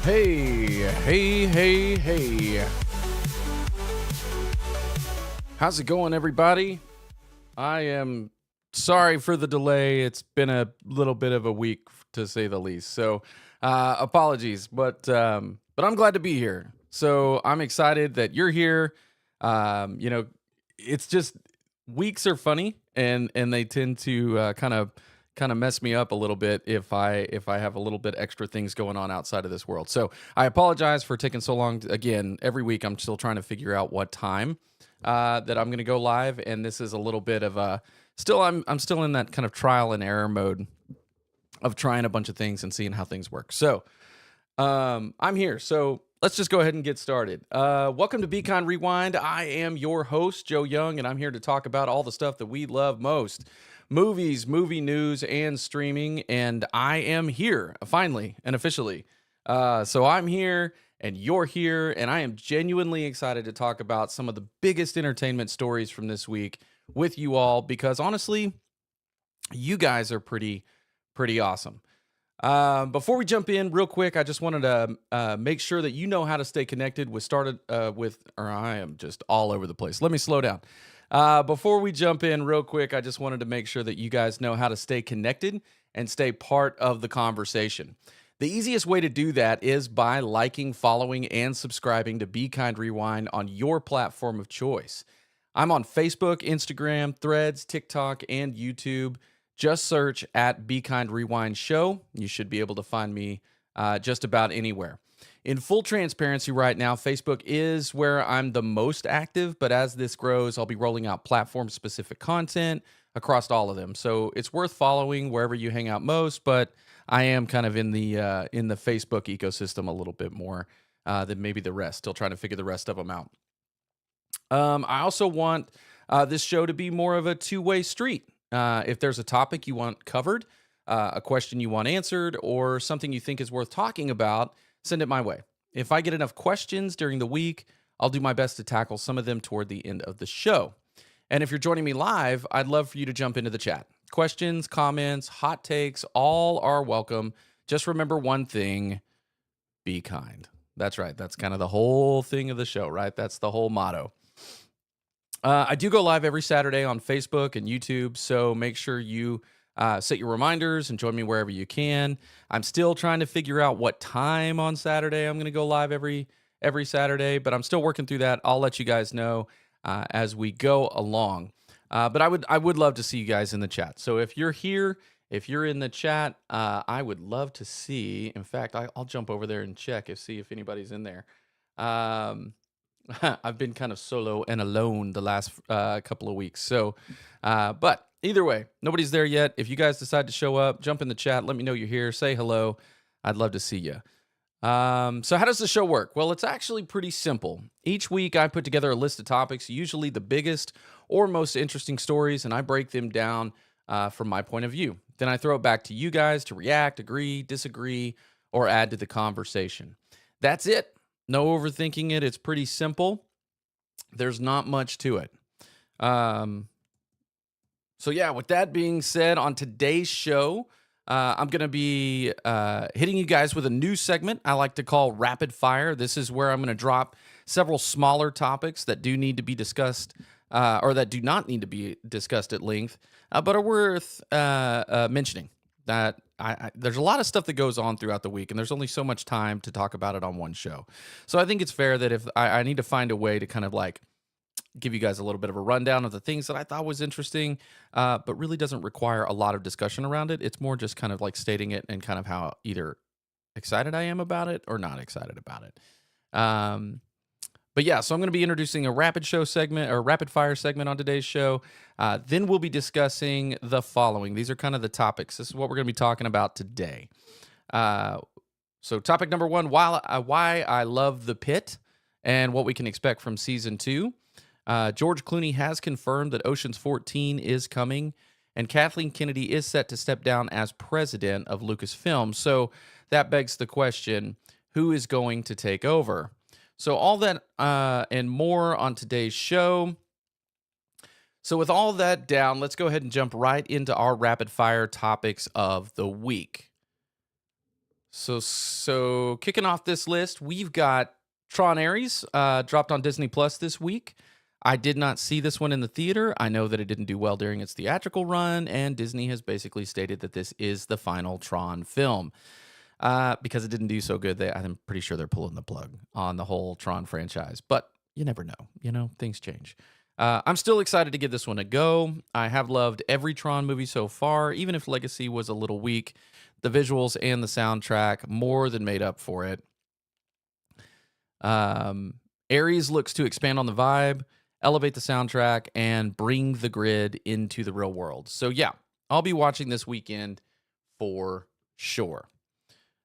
Hey. How's it going, everybody? I am sorry for the delay. It's been a little bit of a week, to say the least. So, apologies, but I'm glad to be here. So I'm excited that you're here. It's just weeks are funny, and they tend to kind of mess me up a little bit if I have a little bit extra things going on outside of this world. So I apologize for taking so long. Again, every week I'm still trying to figure out what time that I'm going to go live, and this is a little bit of a I'm still in that kind of trial and error mode of trying a bunch of things and seeing how things work. So I'm here. So let's just go ahead and get started. Welcome to Be Kind Rewind. I am your host, Joe Young, and I'm here to talk about all the stuff that we love most. Movies, movie news, and streaming. And I am here, finally and officially. So I'm here, and you're here, and I am genuinely excited to talk about some of the biggest entertainment stories from this week with you all, because honestly, you guys are pretty awesome. Before we jump in, real quick, I just wanted to make sure that you know how to stay connected I am just all over the place. Let me slow down. Before we jump in, real quick, I just wanted to make sure that you guys know how to stay connected and stay part of the conversation. The easiest way to do that is by liking, following, and subscribing to Be Kind Rewind on your platform of choice. I'm on Facebook, Instagram, Threads, TikTok, and YouTube. Just search at Be Kind Rewind Show. You should be able to find me just about anywhere. In full transparency right now, Facebook is where I'm the most active, but as this grows, I'll be rolling out platform-specific content across all of them. So it's worth following wherever you hang out most, but I am kind of in the Facebook ecosystem a little bit more than maybe the rest. Still trying to figure the rest of them out. I also want this show to be more of a two-way street. If there's a topic you want covered, a question you want answered, or something you think is worth talking about, send it my way. If I get enough questions during the week, I'll do my best to tackle some of them toward the end of the show. And if you're joining me live, I'd love for you to jump into the chat. Questions, comments, hot takes, all are welcome. Just remember one thing: be kind. That's right. That's kind of the whole thing of the show, right? That's the whole motto. I do go live every Saturday on Facebook and YouTube, so make sure you set your reminders and join me wherever you can. I'm still trying to figure out what time on Saturday I'm going to go live every Saturday, but I'm still working through that. I'll let you guys know as we go along. But I would love to see you guys in the chat. So if you're here, if you're in the chat, I would love to see. In fact, I'll jump over there and check and see if anybody's in there. I've been kind of solo and alone the last couple of weeks. So, but either way, nobody's there yet. If you guys decide to show up, jump in the chat. Let me know you're here. Say hello. I'd love to see you. So how does the show work? Well, it's actually pretty simple. Each week I put together a list of topics, usually the biggest or most interesting stories, and I break them down from my point of view. Then I throw it back to you guys to react, agree, disagree, or add to the conversation. That's it. No overthinking it. It's pretty simple. There's not much to it. So yeah, with that being said, on today's show, I'm going to be hitting you guys with a new segment I like to call Rapid Fire. This is where I'm going to drop several smaller topics that do need to be discussed or that do not need to be discussed at length, but are worth mentioning. That there's a lot of stuff that goes on throughout the week, and there's only so much time to talk about it on one show. So I think it's fair that if I need to find a way to kind of like give you guys a little bit of a rundown of the things that I thought was interesting, but really doesn't require a lot of discussion around it. It's more just kind of like stating it and kind of how either excited I am about it or not excited about it. But yeah, so I'm going to be introducing a rapid fire segment on today's show. Then we'll be discussing the following. These are kind of the topics. This is what we're going to be talking about today. So topic number one, why I love the Pitt and what we can expect from season 2. George Clooney has confirmed that Ocean's 14 is coming, and Kathleen Kennedy is set to step down as president of Lucasfilm. So that begs the question, who is going to take over? So all that and more on today's show. So with all that down, let's go ahead and jump right into our rapid fire topics of the week. So kicking off this list, we've got Tron Ares, dropped on Disney Plus this week. I did not see this one in the theater. I know that it didn't do well during its theatrical run, and Disney has basically stated that this is the final Tron film. Because it didn't do so good, I'm pretty sure they're pulling the plug on the whole Tron franchise. But you never know. Things change. I'm still excited to give this one a go. I have loved every Tron movie so far, even if Legacy was a little weak. The visuals and the soundtrack more than made up for it. Ares looks to expand on the vibe, elevate the soundtrack, and bring the grid into the real world. So yeah, I'll be watching this weekend for sure.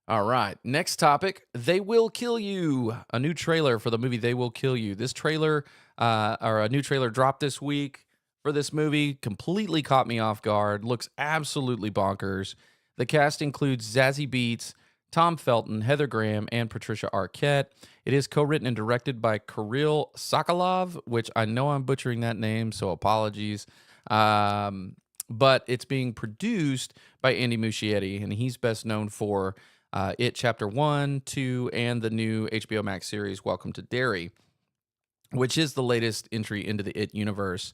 All right, next topic. They Will Kill You. A new trailer for the movie They Will Kill You. This trailer, or a new trailer dropped this week for this movie. Completely caught me off guard. Looks absolutely bonkers. The cast includes Zazie Beetz, Tom Felton, Heather Graham, and Patricia Arquette. It is co-written and directed by Kirill Sokolov, which I know I'm butchering that name, so apologies. But it's being produced by Andy Muschietti, and he's best known for It Chapter 1, 2, and the new HBO Max series Welcome to Derry, which is the latest entry into the It universe.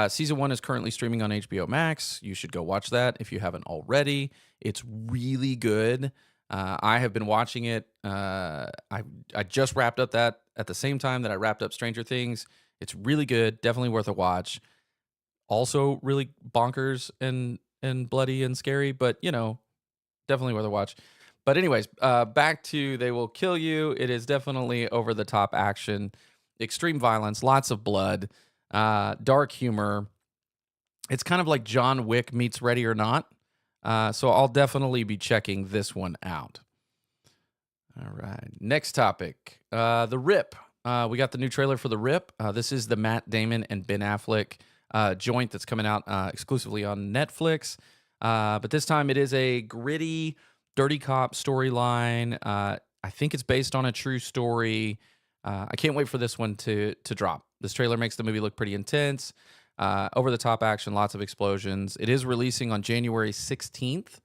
Season 1 is currently streaming on HBO Max. You should go watch that if you haven't already. It's really good. I have been watching it. I just wrapped up that at the same time that I wrapped up Stranger Things. It's really good. Definitely worth a watch. Also really bonkers and bloody and scary, but definitely worth a watch. But anyways, back to They Will Kill You. It is definitely over the top action, extreme violence, lots of blood, dark humor. It's kind of like John Wick meets Ready or Not. So I'll definitely be checking this one out. All right. Next topic. The Rip. We got the new trailer for The Rip. This is the Matt Damon and Ben Affleck joint that's coming out exclusively on Netflix. But this time it is a gritty, dirty cop storyline. I think it's based on a true story. I can't wait for this one to drop. This trailer makes the movie look pretty intense. Over the top action, lots of explosions. It is releasing on January 16th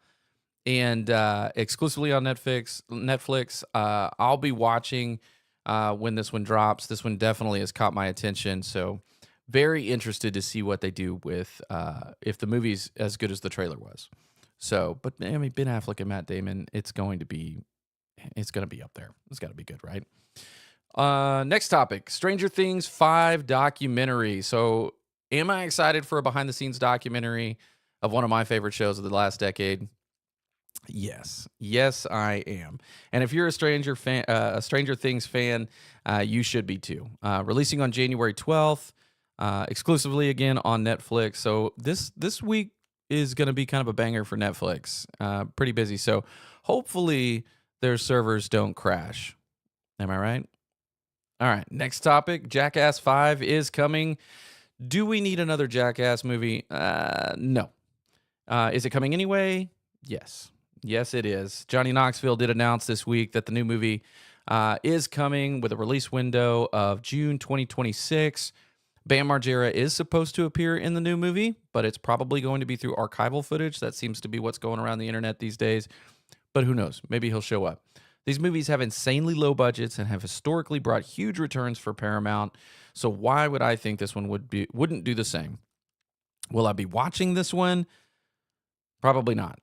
and exclusively on Netflix. I'll be watching when this one drops. This one definitely has caught my attention. So very interested to see what they do with if the movie's as good as the trailer was. So, but I mean, Ben Affleck and Matt Damon, it's going to be up there. It's got to be good, right? Next topic, Stranger Things 5 documentary. So am I excited for a behind the scenes documentary of one of my favorite shows of the last decade? Yes, I am. And if you're a Stranger Things fan, you should be too. Releasing on January 12th, exclusively again on Netflix. So this week is going to be kind of a banger for Netflix. Pretty busy. So hopefully their servers don't crash. Am I right? All right. Next topic. Jackass 5 is coming. Do we need another Jackass movie? No. Is it coming anyway? Yes. Yes, it is. Johnny Knoxville did announce this week that the new movie is coming with a release window of June 2026. Bam Margera is supposed to appear in the new movie, but it's probably going to be through archival footage. That seems to be what's going around the internet these days. But who knows? Maybe he'll show up. These movies have insanely low budgets and have historically brought huge returns for Paramount. So why would I think this one wouldn't do the same? Will I be watching this one? Probably not.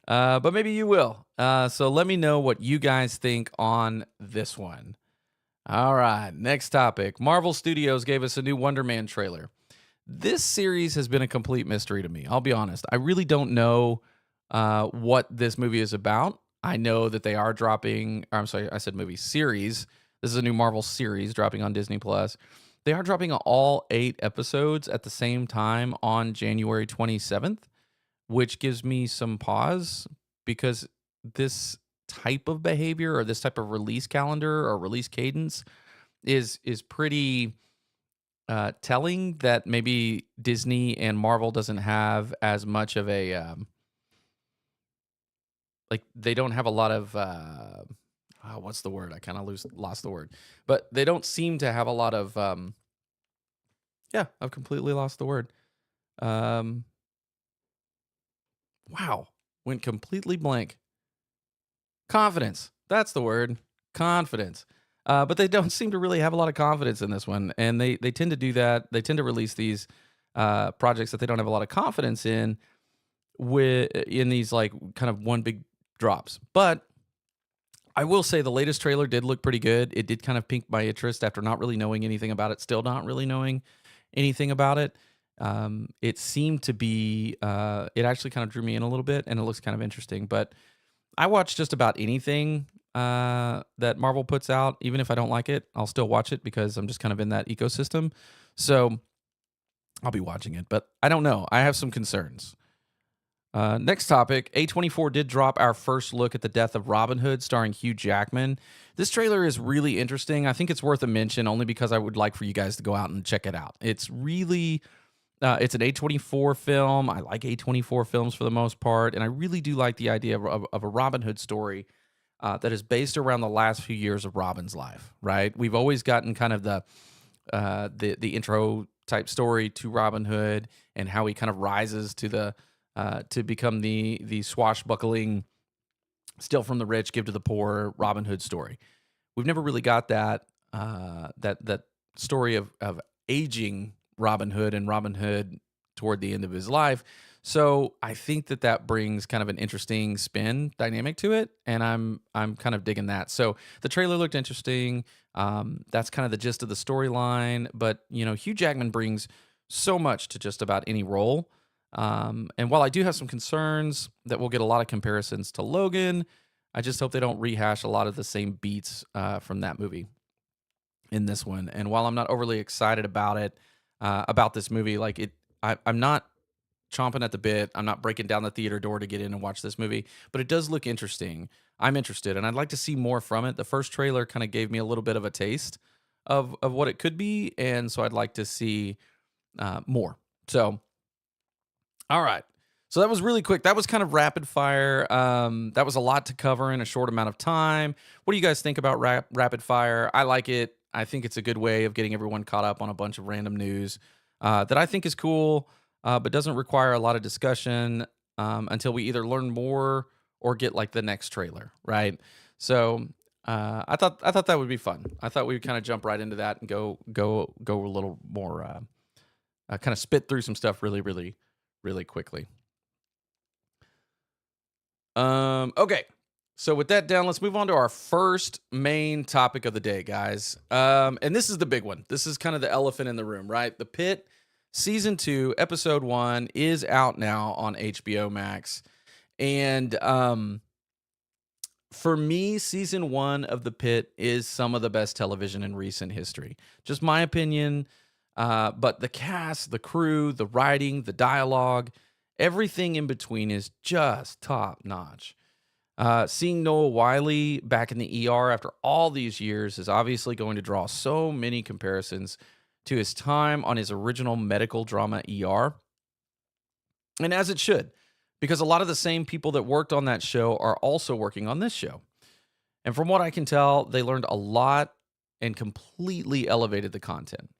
But maybe you will. So let me know what you guys think on this one. All right, next topic. Marvel Studios gave us a new Wonder Man trailer. This series has been a complete mystery to me. I'll be honest. I really don't know what this movie is about. I know that they are dropping, or I'm sorry, I said movie series. This is a new Marvel series dropping on Disney Plus. They are dropping all 8 episodes at the same time on January 27th, which gives me some pause because this type of behavior or this type of release calendar or release cadence is pretty telling that maybe Disney and Marvel doesn't have as much of a they don't have a lot of what's the word? I kind of lost the word, but they don't seem to have a lot of I've completely lost the word. Wow, went completely blank. Confidence. That's the word. Confidence. But they don't seem to really have a lot of confidence in this one, and they tend to do that. They tend to release these projects that they don't have a lot of confidence in these like kind of one big drops. But I will say the latest trailer did look pretty good. It did kind of pique my interest after not really knowing anything about it. Still not really knowing anything about it. It seemed to be. It actually kind of drew me in a little bit, and it looks kind of interesting. But I watch just about anything that Marvel puts out. Even if I don't like it, I'll still watch it because I'm just kind of in that ecosystem. So I'll be watching it. But I don't know. I have some concerns. Next topic, A24 did drop our first look at the death of Robin Hood starring Hugh Jackman. This trailer is really interesting. I think it's worth a mention only because I would like for you guys to go out and check it out. It's really, it's an A24 film. I like A24 films for the most part, and I really do like the idea of a Robin Hood story that is based around the last few years of Robin's life, right? We've always gotten kind of the intro type story to Robin Hood and how he kind of rises to become the swashbuckling, steal from the rich, give to the poor Robin Hood story. We've never really got that story of aging Robin Hood and Robin Hood toward the end of his life. So I think that brings kind of an interesting spin dynamic to it, and I'm kind of digging that. So the trailer looked interesting. That's kind of the gist of the storyline. But Hugh Jackman brings so much to just about any role. And while I do have some concerns that we'll get a lot of comparisons to Logan, I just hope they don't rehash a lot of the same beats from that movie in this one. And while I'm not overly excited about this movie, I'm not chomping at the bit. I'm not breaking down the theater door to get in and watch this movie, but it does look interesting. I'm interested, and I'd like to see more from it. The first trailer kind of gave me a little bit of a taste of what it could be, and so I'd like to see more. So, all right. So that was really quick. That was kind of rapid fire. That was a lot to cover in a short amount of time. What do you guys think about rapid fire? I like it. I think it's a good way of getting everyone caught up on a bunch of random news that I think is cool, but doesn't require a lot of discussion until we either learn more or get like the next trailer, right? So I thought that would be fun. I thought we would kind of jump right into that and go a little more, kind of spit through some stuff really, really, really quickly. Okay. So with that down, let's move on to our first main topic of the day, guys. And this is the big one. This is kind of the elephant in the room, right? The Pitt Season 2, Episode 1 is out now on HBO Max. And for me, Season 1 of The Pitt is some of the best television in recent history. Just my opinion. But the cast, the crew, the writing, the dialogue, everything in between is just top notch. Seeing Noah Wiley back in the ER after all these years is obviously going to draw so many comparisons to his time on his original medical drama ER. And as it should, because a lot of the same people that worked on that show are also working on this show. And from what I can tell, they learned a lot and completely elevated the content.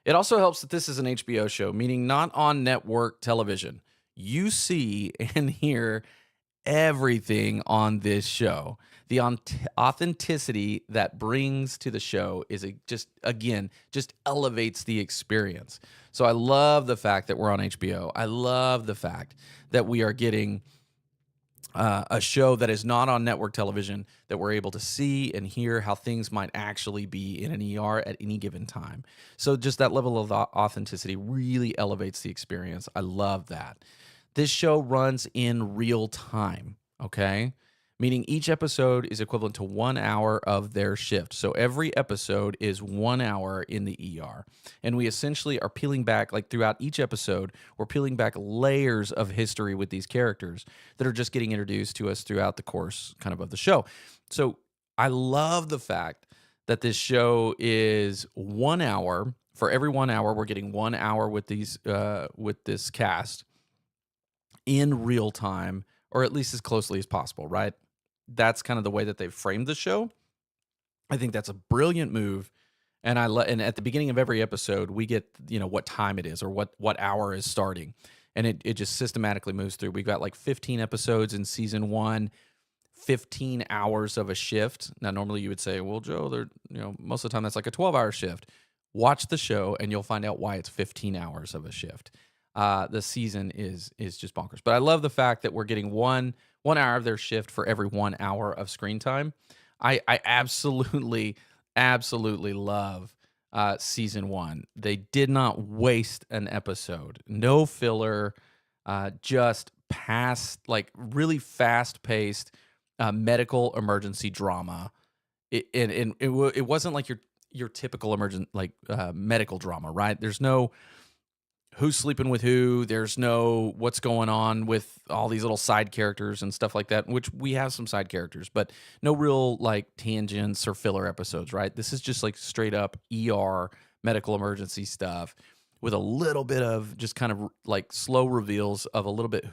It also helps that this is an HBO show, meaning not on network television. You see and hear everything on this show. The authenticity that brings to the show is just elevates the experience. So I love the fact that we're on HBO. I love the fact that we are getting a show that is not on network television, that we're able to see and hear how things might actually be in an ER at any given time. So just that level of authenticity really elevates the experience. I love that. This show runs in real time, okay? Meaning each episode is equivalent to 1 hour of their shift. So every episode is 1 hour in the ER. And we essentially are peeling back, like throughout each episode, we're peeling back layers of history with these characters that are just getting introduced to us throughout the course kind of the show. So I love the fact that this show is 1 hour. For every 1 hour, we're getting 1 hour with this cast in real time, or at least as closely as possible, right? That's kind of the way that they've framed the show. I think that's a brilliant move. And and at the beginning of every episode, we get, what time it is or what hour is starting. And it just systematically moves through. We've got like 15 episodes in season 1, 15 hours of a shift. Now, normally you would say, well, Joe, most of the time that's like a 12-hour shift. Watch the show and you'll find out why it's 15 hours of a shift. The season is just bonkers. But I love the fact that we're getting one hour of their shift for every 1 hour of screen time. I absolutely, absolutely love season 1. They did not waste an episode. No filler, just really fast-paced medical emergency drama. It wasn't like your typical emergent medical drama, right? There's no who's sleeping with who. There's no what's going on with all these little side characters and stuff like that, which we have some side characters, but no real like tangents or filler episodes, right? This is just like straight up ER medical emergency stuff with a little bit of just kind of like slow reveals of a little bit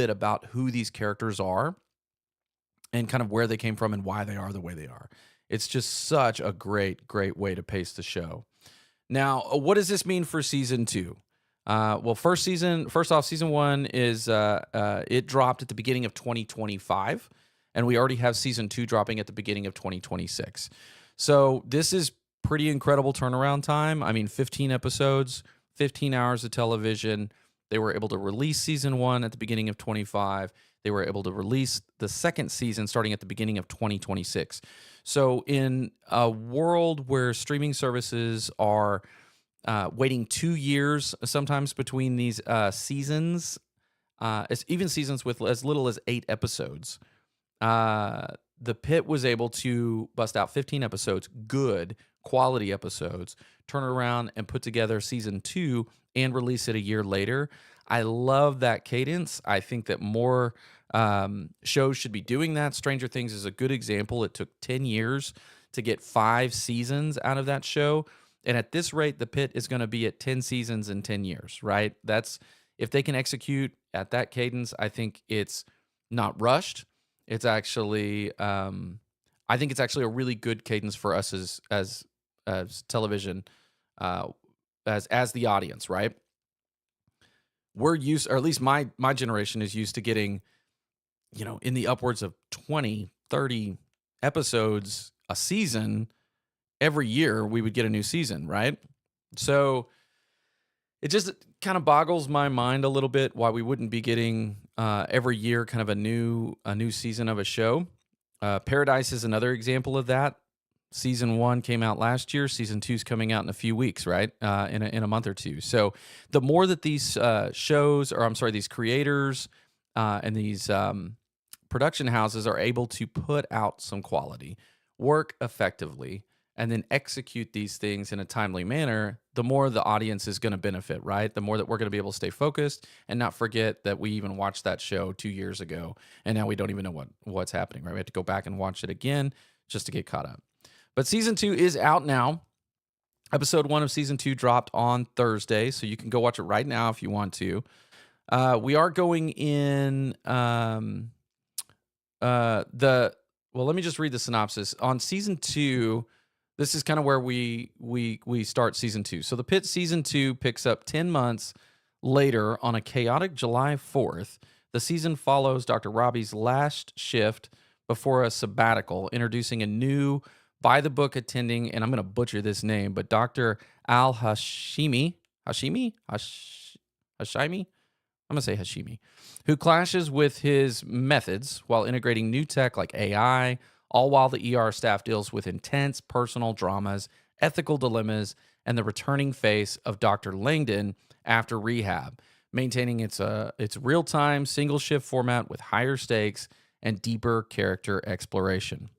about who these characters are and kind of where they came from and why they are the way they are. It's just such a great, great way to pace the show. Now, what does this mean for season 2? Well, first off, season 1 is it dropped at the beginning of 2025, and we already have season 2 dropping at the beginning of 2026. So this is pretty incredible turnaround time. I mean, 15 episodes, 15 hours of television. They were able to release season 1 at the beginning of 25. They were able to release the second season starting at the beginning of 2026. So in a world where streaming services are waiting 2 years sometimes between these seasons, even seasons with as little as 8 episodes, the Pitt was able to bust out 15 episodes, good quality episodes, turn around and put together season 2 and release it a year later. I love that cadence. I think that more shows should be doing that. Stranger Things is a good example. It took 10 years to get 5 seasons out of that show. And at this rate, the Pitt is going to be at 10 seasons in 10 years, right? If they can execute at that cadence, I think it's not rushed. It's actually, I think it's actually a really good cadence for us as television, as the audience, right? We're used, or at least my generation is used to getting, in the upwards of 20, 30 episodes a season. Every year we would get a new season, right? So it just kind of boggles my mind a little bit why we wouldn't be getting every year kind of a new season of a show. Paradise is another example of that. Season 1 came out last year. Season 2 is coming out in a few weeks, right? In a month or two. So the more that these these creators and these production houses are able to put out some quality, work effectively, and then execute these things in a timely manner, the more the audience is going to benefit, right? The more that we're going to be able to stay focused and not forget that we even watched that show 2 years ago, and now we don't even know what's happening, right? We have to go back and watch it again just to get caught up. But season 2 is out now. Episode 1 of season 2 dropped on Thursday, so you can go watch it right now if you want to. We are going in let me just read the synopsis. On season 2, this is kind of where we start season 2. So the Pitt season 2 picks up 10 months later on a chaotic July 4th. The season follows Dr. Robbie's last shift before a sabbatical, introducing a new by-the-book attending, and I'm going to butcher this name, but Dr. Hashimi? I'm going to say Hashimi, who clashes with his methods while integrating new tech like AI, all while the ER staff deals with intense personal dramas, ethical dilemmas, and the returning face of Dr. Langdon after rehab, maintaining its real-time, single-shift format with higher stakes and deeper character exploration.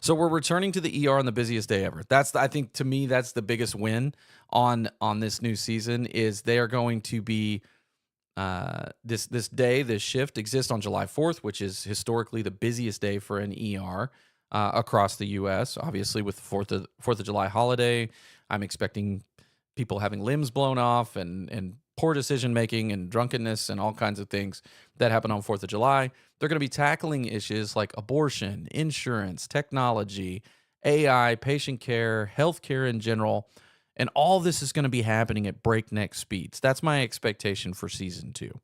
So we're returning to the ER on the busiest day ever. I think, to me, that's the biggest win on this new season is they are going to be this shift exists on July 4th, which is historically the busiest day for an ER across the U.S. Obviously, with the 4th of July holiday, I'm expecting people having limbs blown off and poor decision making and drunkenness and all kinds of things that happen on 4th of July. They're going to be tackling issues like abortion, insurance, technology, AI, patient care, healthcare in general. And all this is going to be happening at breakneck speeds. That's my expectation for season 2.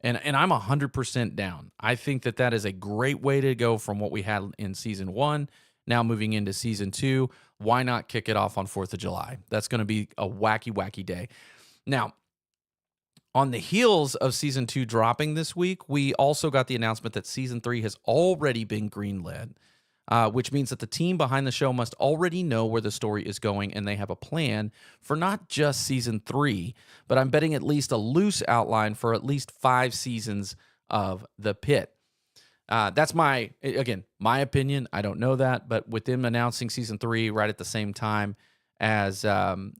And I'm 100% down. I think that that is a great way to go from what we had in season 1, now moving into season 2. Why not kick it off on 4th of July? That's going to be a wacky, wacky day. Now, on the heels of season 2 dropping this week, we also got the announcement that season 3 has already been greenlit, which means that the team behind the show must already know where the story is going, and they have a plan for not just season 3, but I'm betting at least a loose outline for at least 5 seasons of The Pitt. That's my opinion. I don't know that, but with them announcing season 3 right at the same time as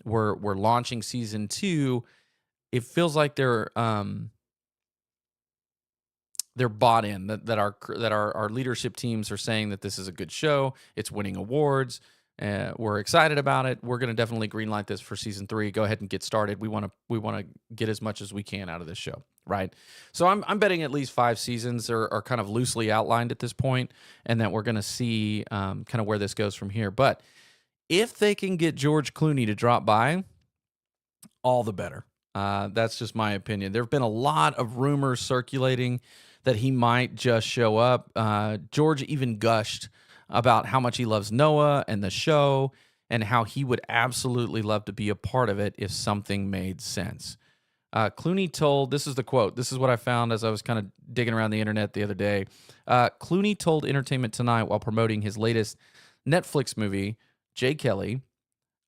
we're launching season 2, it feels like they're bought in, that our leadership teams are saying that this is a good show. It's winning awards. We're excited about it. We're going to definitely greenlight this for season 3. Go ahead and get started. We want to get as much as we can out of this show, right? So I'm betting at least 5 seasons are kind of loosely outlined at this point, and that we're going to see kind of where this goes from here. But if they can get George Clooney to drop by, all the better. That's just my opinion. There have been a lot of rumors circulating that he might just show up. George even gushed about how much he loves Noah and the show, and how he would absolutely love to be a part of it if something made sense. Clooney told, this is the quote, this is what I found as I was kind of digging around the internet the other day. Clooney told Entertainment Tonight while promoting his latest Netflix movie, Jay Kelly,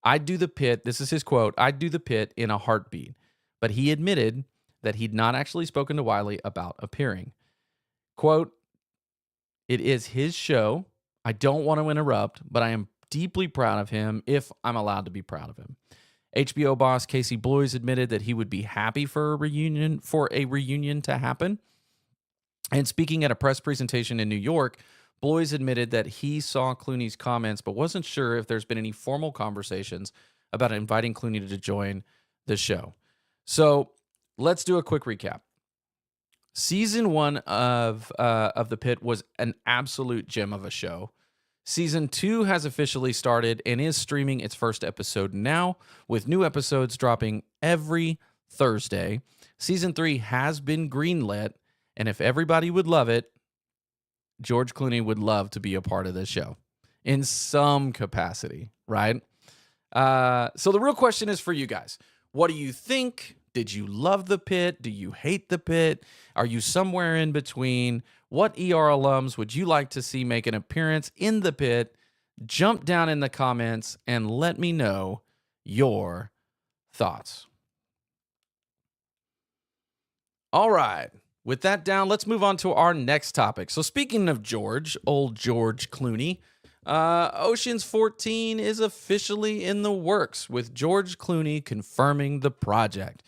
"I'd do The Pitt," this is his quote, "I'd do The Pitt in a heartbeat." But he admitted that he'd not actually spoken to Wiley about appearing. Quote, "It is his show. I don't want to interrupt, but I am deeply proud of him if I'm allowed to be proud of him." HBO boss Casey Bloys admitted that he would be happy for a reunion to happen. And speaking at a press presentation in New York, Bloys admitted that he saw Clooney's comments, but wasn't sure if there's been any formal conversations about inviting Clooney to join the show. So let's do a quick recap. Season 1 of The Pitt was an absolute gem of a show. Season 2 has officially started and is streaming its first episode now, with new episodes dropping every Thursday. Season 3 has been greenlit, and if everybody would love it, George Clooney would love to be a part of this show in some capacity, right? So the real question is for you guys. What do you think? Did you love The Pitt? Do you hate The Pitt? Are you somewhere in between? What ER alums would you like to see make an appearance in The Pitt? Jump down in the comments and let me know your thoughts. All right. With that down, let's move on to our next topic. So speaking of George, old George Clooney, Ocean's 14 is officially in the works, with George Clooney confirming the project.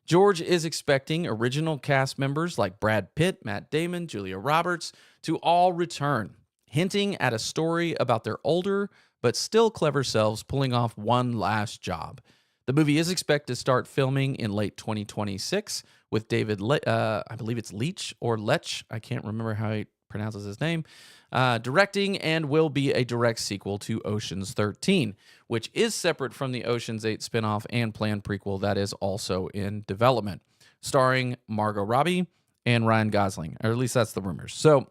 George is expecting original cast members like Brad Pitt, Matt Damon, Julia Roberts to all return, hinting at a story about their older but still clever selves pulling off one last job. The movie is expected to start filming in late 2026 with David, I believe it's Leitch or Lech, I can't remember how he pronounces his name, directing, and will be a direct sequel to Ocean's 13, which is separate from the Ocean's 8 spinoff and planned prequel that is also in development, starring Margot Robbie and Ryan Gosling, or at least that's the rumors. So,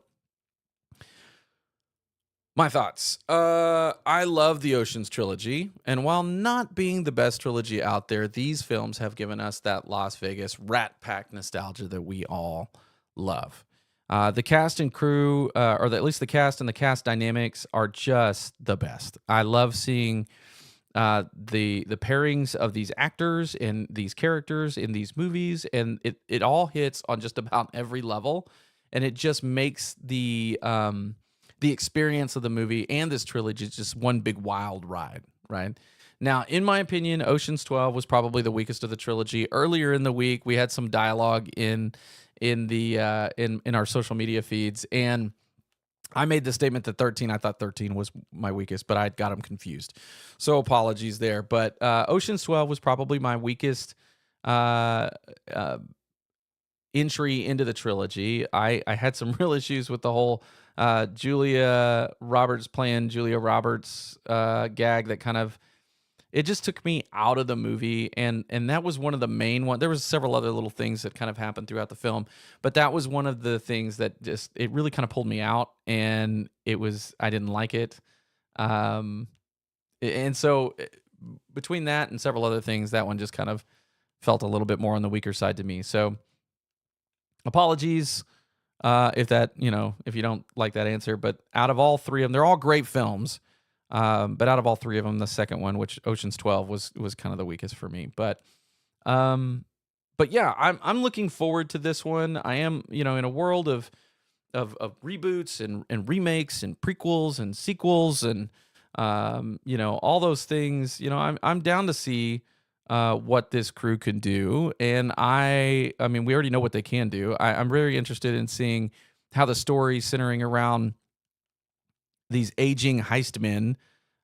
my thoughts. I love the Ocean's trilogy, and while not being the best trilogy out there, these films have given us that Las Vegas Rat Pack nostalgia that we all love. The cast and crew, or at least the cast and the cast dynamics, are just the best. I love seeing the pairings of these actors and these characters in these movies, and it all hits on just about every level, and it just makes the experience of the movie and this trilogy just one big wild ride, right? Now, in my opinion, Ocean's 12 was probably the weakest of the trilogy. Earlier in the week, we had some dialogue in our social media feeds, and I made the statement that 13, I thought 13 was my weakest, but I got them confused. So apologies there. But Ocean's 12 was probably my weakest entry into the trilogy. I had some real issues with the whole Julia Roberts playing Julia Roberts gag that kind of it just took me out of the movie, and that was one of the main one. There was several other little things that kind of happened throughout the film, but that was one of the things that just it really kind of pulled me out, and I didn't like it. Um, and so between that and several other things, that one just kind of felt a little bit more on the weaker side to me. So apologies if if you don't like that answer. But out of all three of them, they're all great films. But out of all three of them, the second one, which Ocean's 12, was kind of the weakest for me. Um, but yeah, I'm looking forward to this one. I am, in a world of reboots and remakes and prequels and sequels and all those things. I'm down to see what this crew can do, and I mean, we already know what they can do. I'm very interested in seeing how the story centering around these aging heist men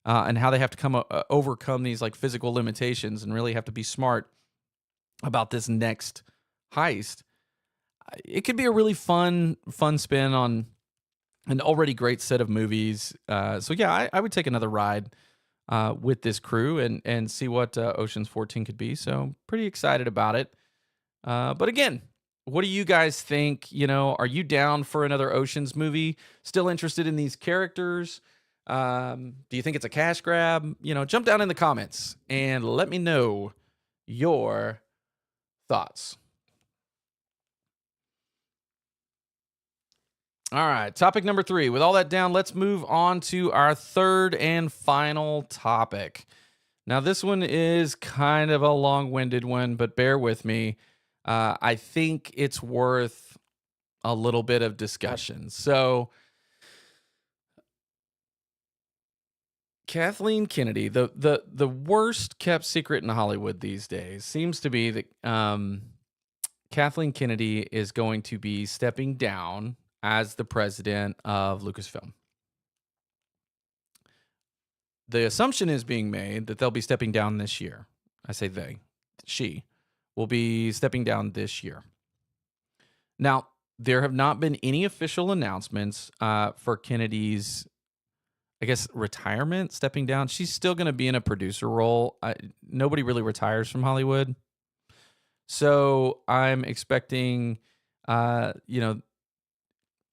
and how they have to overcome these like physical limitations and really have to be smart about this next heist. It could be a really fun spin on an already great set of movies. So yeah, I would take another ride with this crew and see what Ocean's 14 could be. So pretty excited about it. But again, what do you guys think? Are you down for another Ocean's movie? Still interested in these characters? Do you think it's a cash grab? Jump down in the comments and let me know your thoughts. All right, topic number 3. With all that down, let's move on to our third and final topic. Now, this one is kind of a long-winded one, but bear with me. I think it's worth a little bit of discussion. So, Kathleen Kennedy, the worst kept secret in Hollywood these days, seems to be that Kathleen Kennedy is going to be stepping down as the president of Lucasfilm. The assumption is being made that they'll be stepping down this year. I say she will be stepping down this year. Now, there have not been any official announcements for Kennedy's, I guess, retirement, stepping down. She's still going to be in a producer role. Nobody really retires from Hollywood. So I'm expecting,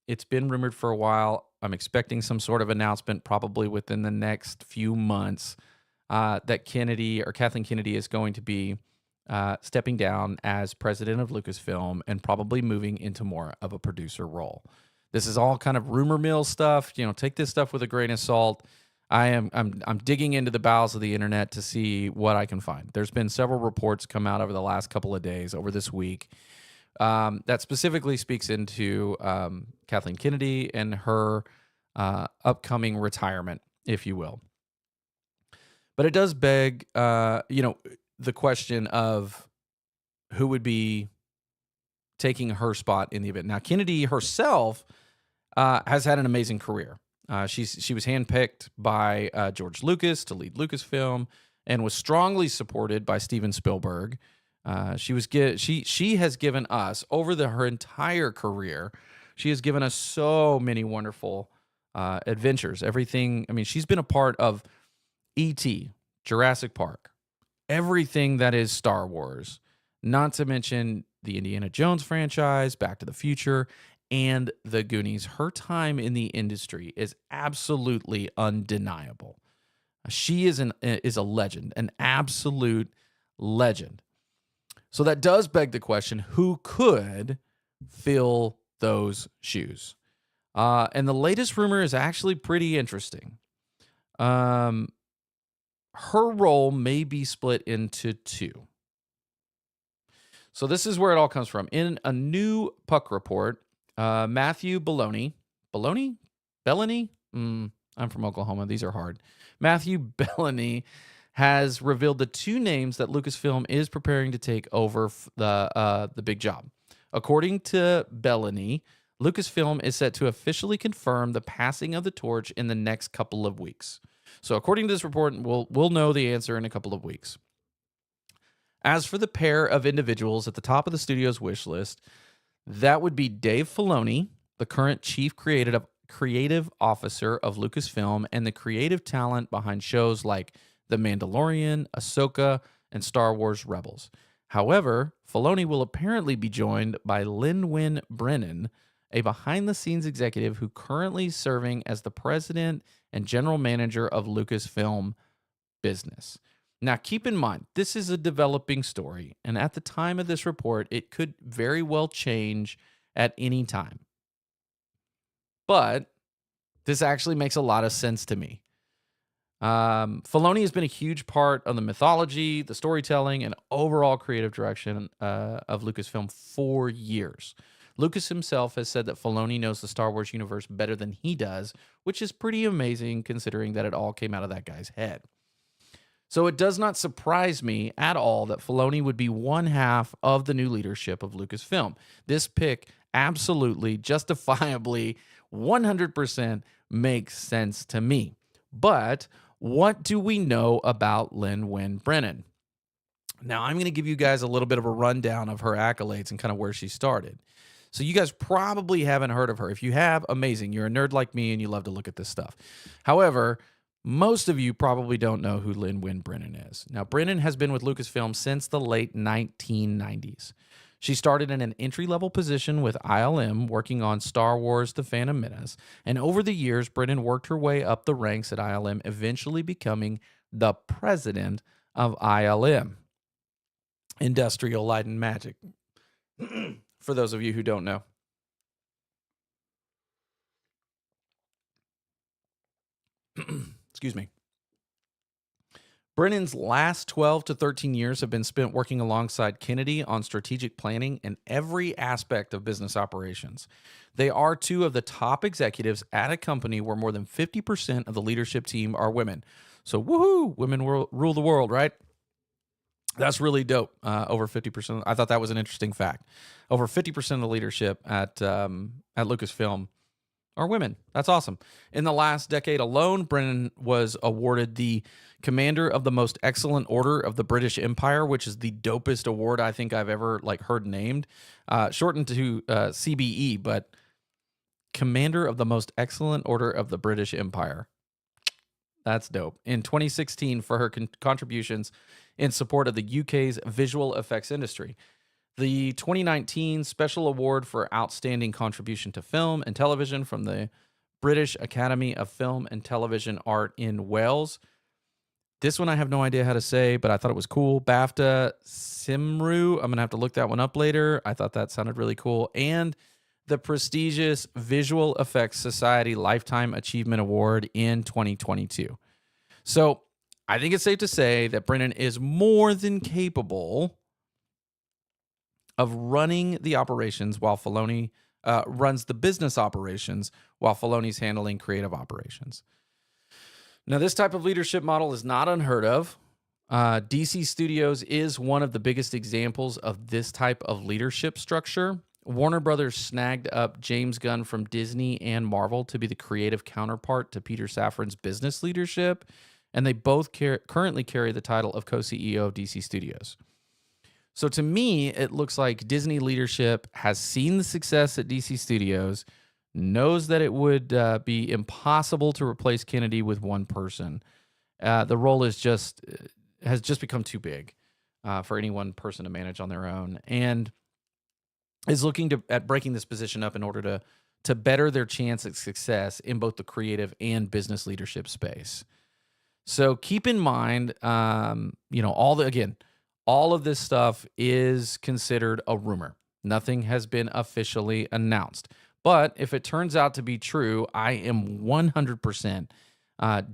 it's been rumored for a while. I'm expecting some sort of announcement probably within the next few months that Kathleen Kennedy is going to be stepping down as president of Lucasfilm and probably moving into more of a producer role. This is all kind of rumor mill stuff. Take this stuff with a grain of salt. I'm digging into the bowels of the internet to see what I can find. There's been several reports come out over the last couple of days, over this week, that specifically speaks into Kathleen Kennedy and her upcoming retirement, if you will. But it does beg, the question of who would be taking her spot in the event. Now, Kennedy herself has had an amazing career. She was handpicked by George Lucas to lead Lucasfilm and was strongly supported by Steven Spielberg. She has given us her entire career. She has given us so many wonderful adventures. Everything. I mean, she's been a part of E.T., Jurassic Park, everything that is Star Wars, not to mention the Indiana Jones franchise, Back to the Future, and the Goonies. Her time in the industry is absolutely undeniable. She is a legend, an absolute legend. So that does beg the question, who could fill those shoes? And the latest rumor is actually pretty interesting. Her role may be split into two. So this is where it all comes from. In a new Puck report, Matthew Belloni? I'm from Oklahoma. These are hard. Matthew Belloni has revealed the two names that Lucasfilm is preparing to take over the big job. According to Belloni, Lucasfilm is set to officially confirm the passing of the torch in the next couple of weeks. So according to this report, we'll know the answer in a couple of weeks. As for the pair of individuals at the top of the studio's wish list, that would be Dave Filoni, the current chief creative officer of Lucasfilm and the creative talent behind shows like The Mandalorian, Ahsoka, and Star Wars Rebels. However, Filoni will apparently be joined by Lin-Wen Brennan, a behind-the-scenes executive who currently is serving as the president and general manager of Lucasfilm business. Now, keep in mind, this is a developing story, and at the time of this report, it could very well change at any time. But this actually makes a lot of sense to me. Filoni has been a huge part of the mythology, the storytelling, and overall creative direction of Lucasfilm for years. Lucas himself has said that Filoni knows the Star Wars universe better than he does, which is pretty amazing considering that it all came out of that guy's head. So it does not surprise me at all that Filoni would be one half of the new leadership of Lucasfilm. This pick absolutely, justifiably, 100% makes sense to me. But what do we know about Lin-Wen Brennan? Now, I'm going to give you guys a little bit of a rundown of her accolades and kind of where she started. So you guys probably haven't heard of her. If you have, amazing. You're a nerd like me and you love to look at this stuff. However, most of you probably don't know who Lin-Wen Brennan is. Now, Brennan has been with Lucasfilm since the late 1990s. She started in an entry-level position with ILM, working on Star Wars The Phantom Menace. And over the years, Brennan worked her way up the ranks at ILM, eventually becoming the president of ILM, Industrial Light and Magic, for those of you who don't know. Excuse me. Brennan's last 12 to 13 years have been spent working alongside Kennedy on strategic planning and every aspect of business operations. They are two of the top executives at a company where more than 50% of the leadership team are women. So, woohoo, women rule the world, right? That's really dope. Over 50%. I thought that was an interesting fact. Over 50% of the leadership at Lucasfilm are women. That's awesome. In the last decade alone, Brennan was awarded the Commander of the Most Excellent Order of the British Empire, which is the dopest award I think I've ever heard named, shortened to CBE, but Commander of the Most Excellent Order of the British Empire. That's dope. In 2016, for her contributions in support of the UK's visual effects industry. The 2019 Special Award for Outstanding Contribution to Film and Television from the British Academy of Film and Television Art in Wales. This one I have no idea how to say, but I thought it was cool. BAFTA Cymru. I'm going to have to look that one up later. I thought that sounded really cool. And the prestigious Visual Effects Society Lifetime Achievement Award in 2022. So I think it's safe to say that Brennan is more than capable of running the operations while Filoni runs the business operations while Filoni's handling creative operations. Now, this type of leadership model is not unheard of. DC Studios is one of the biggest examples of this type of leadership structure. Warner Brothers snagged up James Gunn from Disney and Marvel to be the creative counterpart to Peter Safran's business leadership, and they both currently carry the title of co-CEO of DC Studios. So to me, it looks like Disney leadership has seen the success at DC Studios, knows that it would be impossible to replace Kennedy with one person. The role has just become too big for any one person to manage on their own, and is looking at breaking this position up in order to better their chance at success in both the creative and business leadership space. So keep in mind, all of this stuff is considered a rumor. Nothing has been officially announced. But if it turns out to be true, I am 100%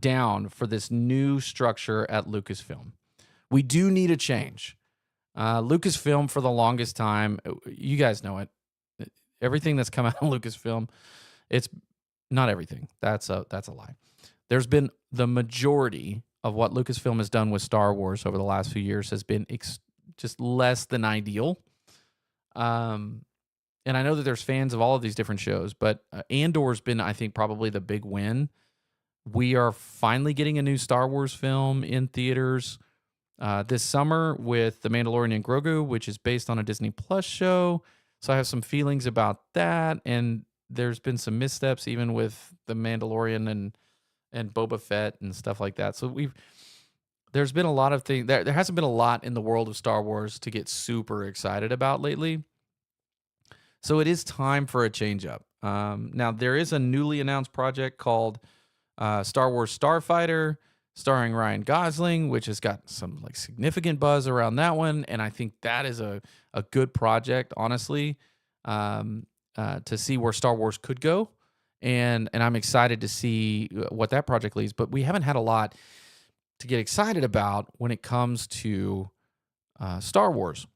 down for this new structure at Lucasfilm. We do need a change. Lucasfilm, for the longest time, you guys know it. Everything that's come out of Lucasfilm, it's not everything. That's a lie. There's been the majority of what Lucasfilm has done with Star Wars over the last few years has been just less than ideal. And I know that there's fans of all of these different shows, but Andor's been, I think, probably the big win. We are finally getting a new Star Wars film in theaters this summer with The Mandalorian and Grogu, which is based on a Disney Plus show. So I have some feelings about that. And there's been some missteps even with The Mandalorian and Boba Fett and stuff like that. So there's been a lot of things. There hasn't been a lot in the world of Star Wars to get super excited about lately. So it is time for a change up. Now, there is a newly announced project called Star Wars Starfighter, starring Ryan Gosling, which has got some like significant buzz around that one, and I think that is a good project, honestly, to see where Star Wars could go, and I'm excited to see what that project leads. But we haven't had a lot to get excited about when it comes to Star Wars.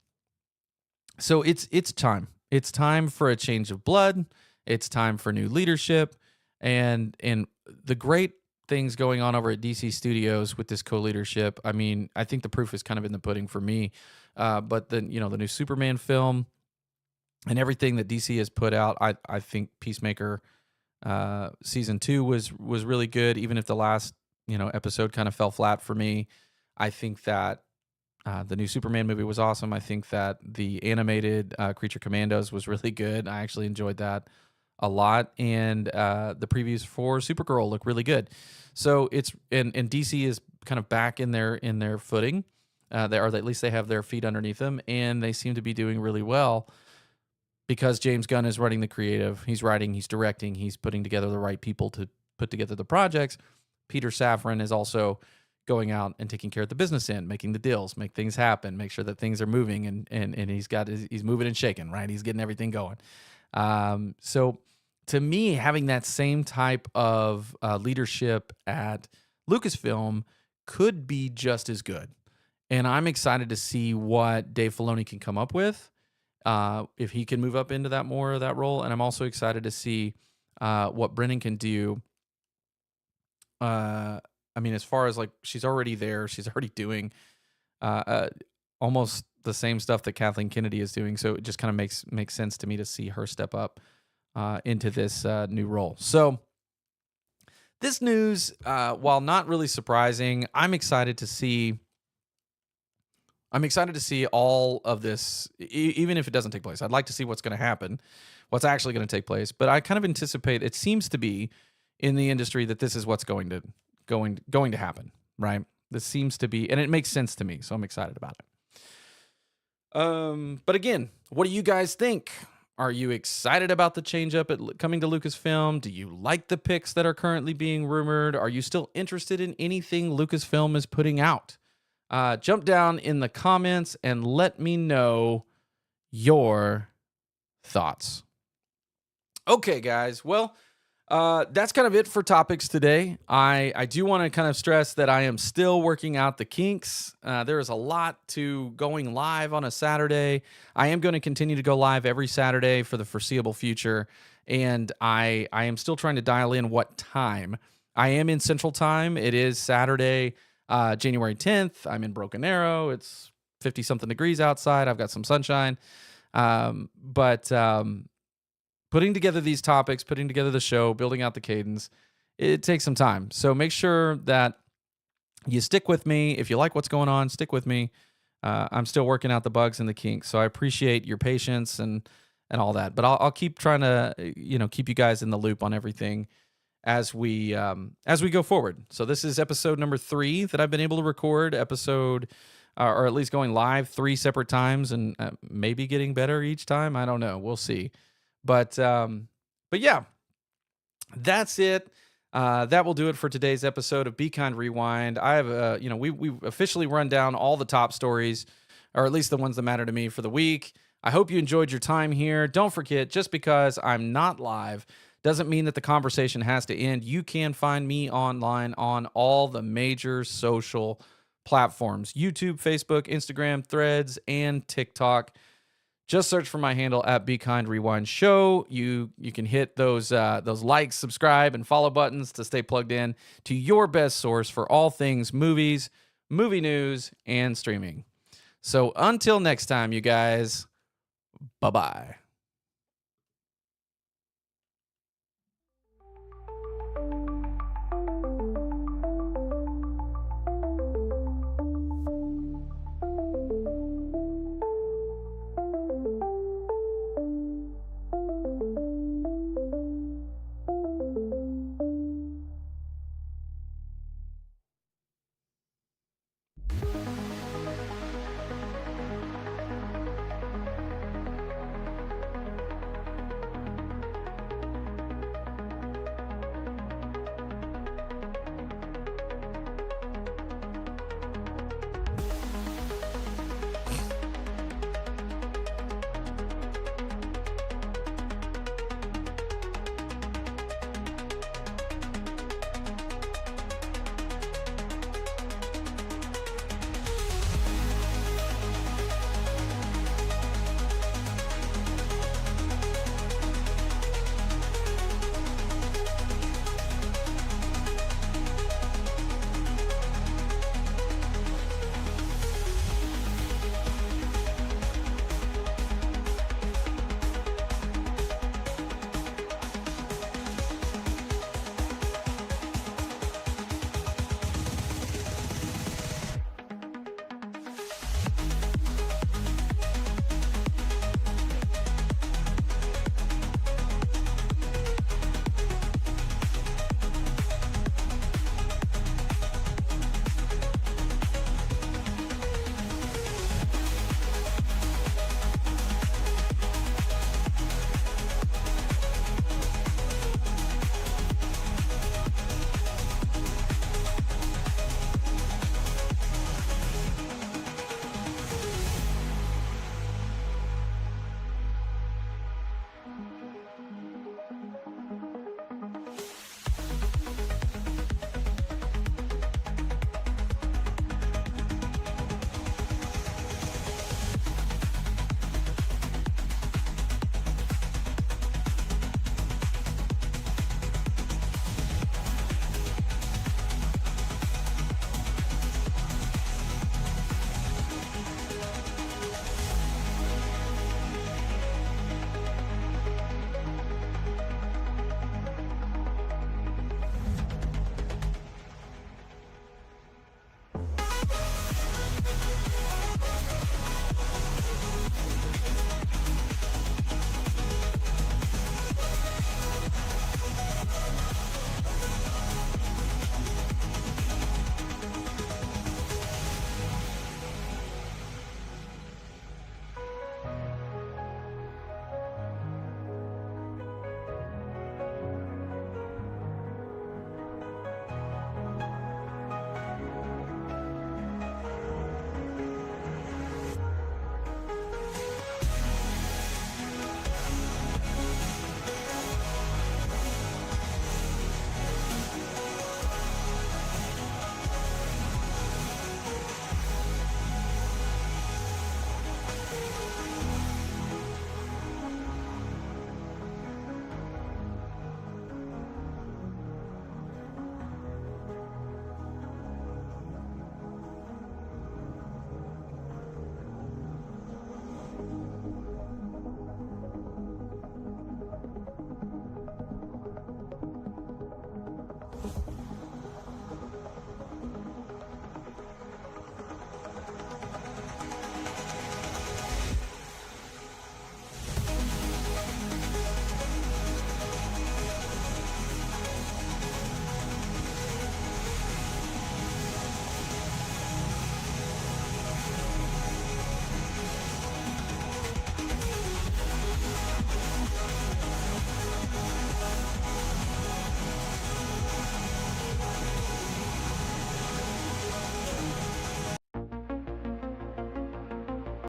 So it's time. It's time for a change of blood. It's time for new leadership, and the great things going on over at DC Studios with this co-leadership. I mean, I think the proof is kind of in the pudding for me. But then the new Superman film and everything that DC has put out, I think Peacemaker season 2 was really good, even if the last episode kind of fell flat for me. I think that the new Superman movie was awesome. I think that the animated Creature Commandos was really good. I actually enjoyed that a lot, and the previews for Supergirl look really good. So it's and DC is kind of back in their footing. Or at least they have their feet underneath them, and they seem to be doing really well because James Gunn is running the creative. He's writing, he's directing, he's putting together the right people to put together the projects. Peter Safran is also going out and taking care of the business end, making the deals, make things happen, make sure that things are moving, and he's moving and shaking, right? He's getting everything going. So to me, having that same type of leadership at Lucasfilm could be just as good. And I'm excited to see what Dave Filoni can come up with, if he can move up into that more of that role. And I'm also excited to see what Brennan can do. I mean, as far as like, she's already there. She's already doing almost the same stuff that Kathleen Kennedy is doing. So it just kind of makes sense to me to see her step up into this new role. So this news, while not really surprising, I'm excited to see all of this, even if it doesn't take place. I'd like to see what's going to happen, what's actually going to take place. But I kind of anticipate, it seems to be in the industry, that this is what's going to happen, right? This seems to be, and it makes sense to me, so I'm excited about it. But again, what do you guys think? Are you excited about the change up coming to Lucasfilm? Do you like the picks that are currently being rumored? Are you still interested in anything Lucasfilm is putting out? Jump down in the comments and let me know your thoughts. Okay, guys. Well, that's kind of it for topics today. I do want to kind of stress that I am still working out the kinks. There is a lot to going live on a Saturday. I am going to continue to go live every Saturday for the foreseeable future, and I am still trying to dial in what time. I am in Central Time. It is Saturday, January 10th. I'm in Broken Arrow. It's 50-something degrees outside. I've got some sunshine. But putting together these topics, putting together the show, building out the cadence, it takes some time. So make sure that you stick with me. If you like what's going on, stick with me. I'm still working out the bugs and the kinks, so I appreciate your patience and all that. But I'll keep trying to keep you guys in the loop on everything as we go forward. So this is episode number 3 that I've been able to record, or at least going live 3 separate times, and maybe getting better each time. I don't know. We'll see. But yeah, that's it. That will do it for today's episode of Be Kind Rewind. I have, we've officially run down all the top stories, or at least the ones that matter to me for the week. I hope you enjoyed your time here. Don't forget, just because I'm not live doesn't mean that the conversation has to end. You can find me online on all the major social platforms: YouTube, Facebook, Instagram, Threads, and TikTok. Just search for my handle at Be Kind Rewind Show. You can hit those likes, subscribe, and follow buttons to stay plugged in to your best source for all things movies, movie news, and streaming. So until next time, you guys, bye-bye.